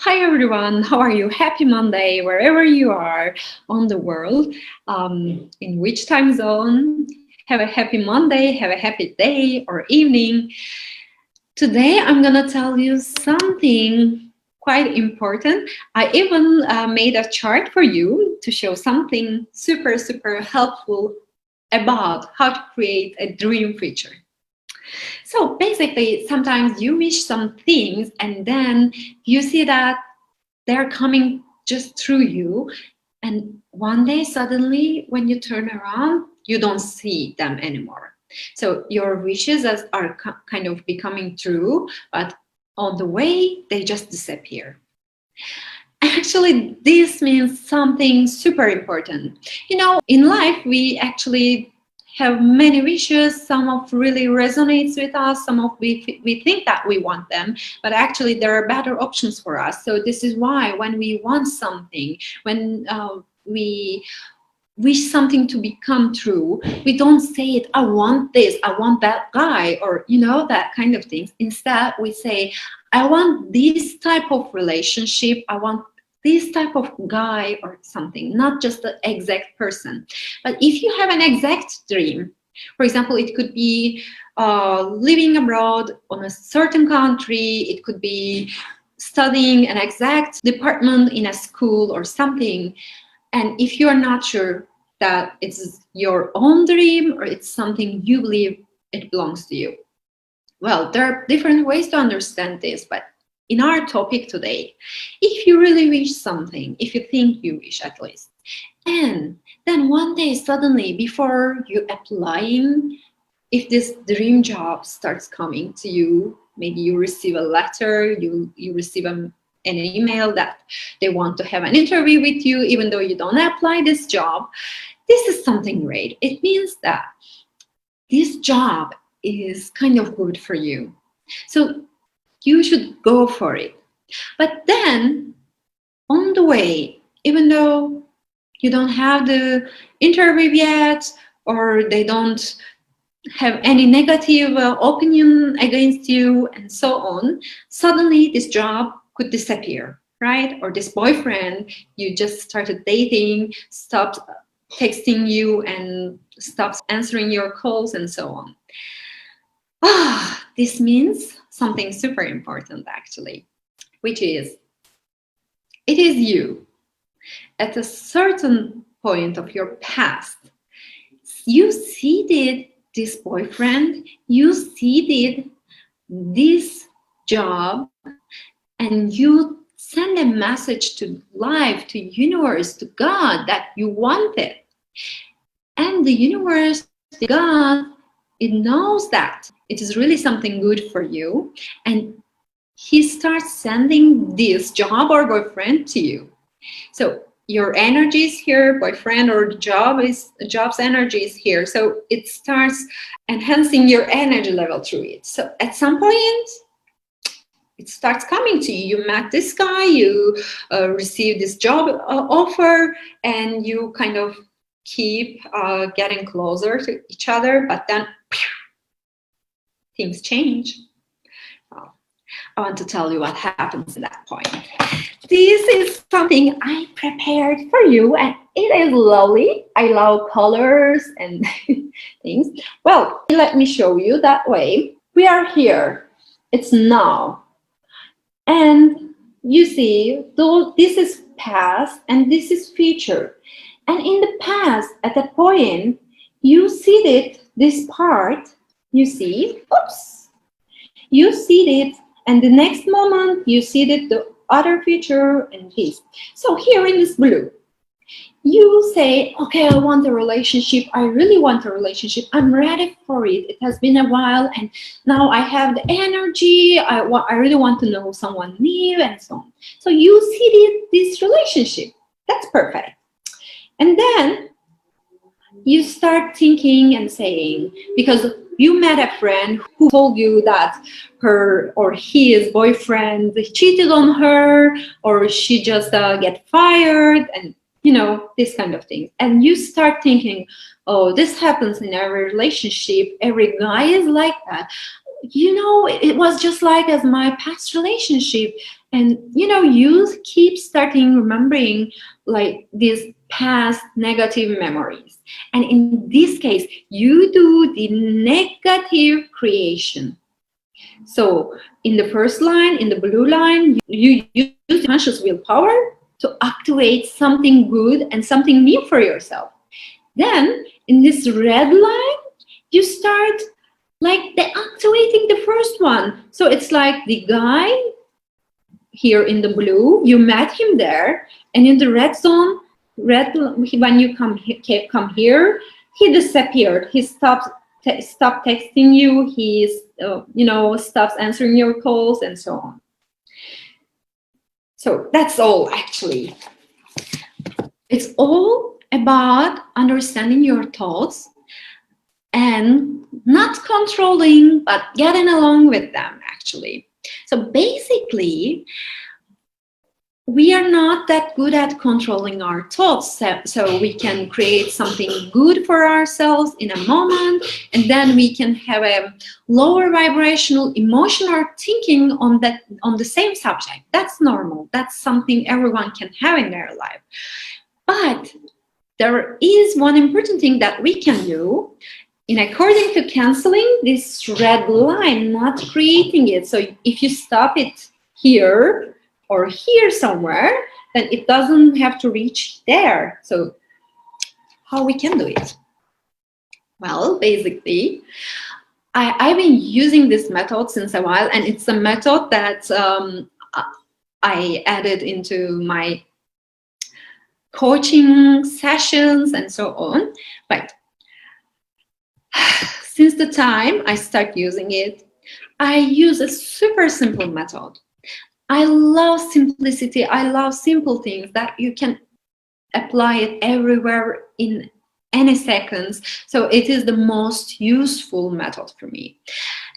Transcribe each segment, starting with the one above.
Hi everyone, how are you? Happy Monday, wherever you are on the world, in which time zone. Have a happy Monday, have a happy day or evening. Today I'm gonna tell you something quite important. I even made a chart for you to show something super helpful about how to create a dream future. So basically, sometimes you wish some things and then you see that they're coming just through you. And one day, suddenly, when you turn around, you don't see them anymore. So your wishes are kind of becoming true, but on the way, they just disappear. Actually, this means something super important. In life, we actually have many wishes. Some of really resonates with us. Some of we think that we want them, but actually there are better options for us. So this is why when we want something, when we wish something to become true, we don't say it, I want this, I want that guy, or that kind of things. Instead, we say, I want this type of relationship, I want this type of guy or something, not just the exact person. But if you have an exact dream, for example, it could be living abroad on a certain country, it could be studying an exact department in a school or something. And if you are not sure that it's your own dream or it's something you believe it belongs to you, well, there are different ways to understand this. But in our topic today, if you really wish something, if you think you wish at least, and then one day suddenly before you applying, if this dream job starts coming to you, maybe you receive a letter, you receive an email that they want to have an interview with you, even though you don't apply this job, this is something great. It means that this job is kind of good for you. So you should go for it. But then on the way, even though you don't have the interview yet, or they don't have any negative opinion against you and so on, suddenly this job could disappear, right? Or this boyfriend you just started dating stopped texting you and stops answering your calls and so on. This means something super important actually, which is it is you at a certain point of your past. You seeded this boyfriend, you seeded this job, and you send a message to life, to universe, to God that you want it. And the universe, the God, it knows that it is really something good for you. And he starts sending this job or boyfriend to you. So your energy is here, boyfriend or job's energy is here. So it starts enhancing your energy level through it. So at some point, it starts coming to you. You met this guy, you receive this job offer, and you kind of keep getting closer to each other. But then things change. Well, I want to tell you what happens at that point. This is something I prepared for you, and it is lovely. I love colors and things. Well, let me show you that way. We are here. It's now. And you see, though this is past and this is future. And in the past, at a point, you seeded this part, you see, oops, you seeded, and the next moment you seeded the other future and this. So here in this blue, you say, okay, I want a relationship. I really want a relationship. I'm ready for it. It has been a while and now I have the energy. I really want to know someone new and so on. So you seeded this relationship. That's perfect. And then you start thinking and saying, because you met a friend who told you that her or his boyfriend cheated on her, or she just get fired, and this kind of thing. And you start thinking, oh, this happens in every relationship. Every guy is like that. it was just like as my past relationship. And you keep starting remembering like these past negative memories, and in this case you do the negative creation. So in the first line, in the blue line, you use conscious willpower to activate something good and something new for yourself. Then in this red line, you start like deactivating the first one. So it's like the guy here in the blue, you met him there, and in the red zone, when you come here, he disappeared. He stopped texting you. He's stops answering your calls and so on. So that's all actually. It's all about understanding your thoughts and not controlling, but getting along with them actually. So basically, we are not that good at controlling our thoughts, so we can create something good for ourselves in a moment, and then we can have a lower vibrational emotional thinking on the same subject. That's normal. That's something everyone can have in their life. But there is one important thing that we can do in according to canceling this red line, not creating it. So if you stop it here or here somewhere, then it doesn't have to reach there. So how we can do it? Well, basically, I've been using this method since a while, and it's a method that I added into my coaching sessions and so on. But since the time I start using it, I use a super simple method. I love simplicity. I love simple things that you can apply it everywhere in any seconds. So it is the most useful method for me.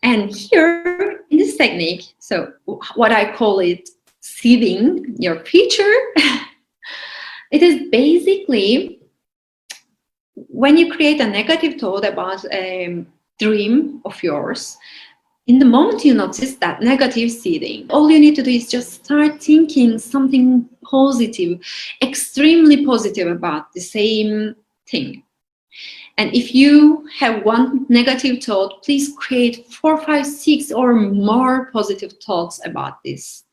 And here in this technique, so what I call it seeding your future, it is basically when you create a negative thought about a dream of yours, in the moment you notice that negative seeding, all you need to do is just start thinking something positive, extremely positive about the same thing. And if you have one negative thought, please create 4, 5, 6 or more positive thoughts about this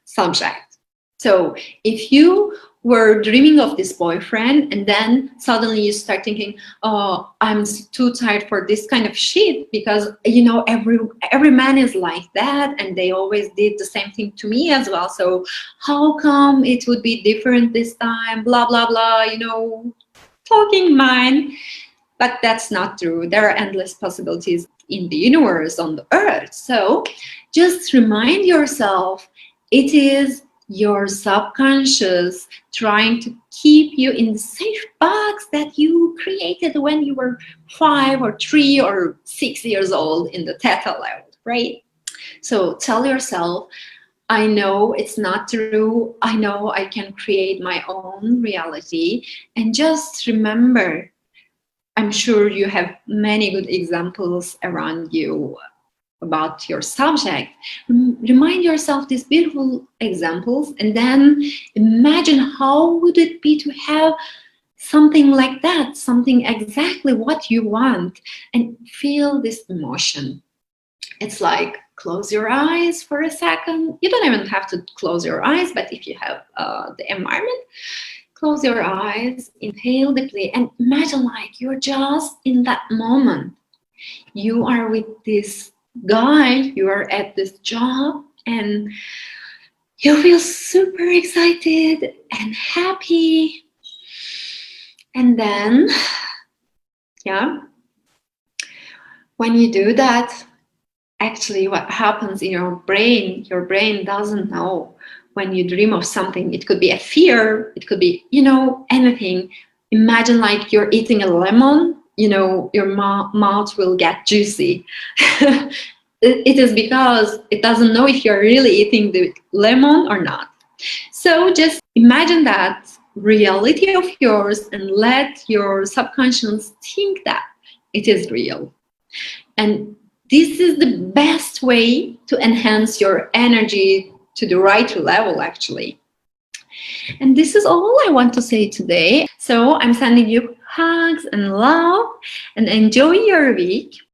subject. So if you were dreaming of this boyfriend and then suddenly you start thinking, oh, I'm too tired for this kind of shit, because every man is like that and they always did the same thing to me as well, so how come it would be different this time, blah blah blah, talking mind. But that's not true. There are endless possibilities in the universe, on the earth. So just remind yourself, it is your subconscious trying to keep you in the safe box that you created when you were 5 or 3 or 6 years old in the theta level, right? So tell yourself, I know it's not true. I know I can create my own reality. And just remember, I'm sure you have many good examples around you about your subject. Remind yourself these beautiful examples, and then imagine how would it be to have something like that, something exactly what you want, and feel this emotion. It's like close your eyes for a second. You don't even have to close your eyes, but if you have the environment, close your eyes, inhale deeply, and imagine like you're just in that moment. You are with this guy, you are at this job, and you feel super excited and happy. And then, when you do that, actually what happens in your brain doesn't know. When you dream of something, it could be a fear, it could be, anything. Imagine like you're eating a lemon, your mouth will get juicy. It is because it doesn't know if you're really eating the lemon or not. So just imagine that reality of yours and let your subconscious think that it is real. And This is the best way to enhance your energy to the right level, actually. And this is all I want to say today. So I'm sending you hugs and love, and enjoy your week.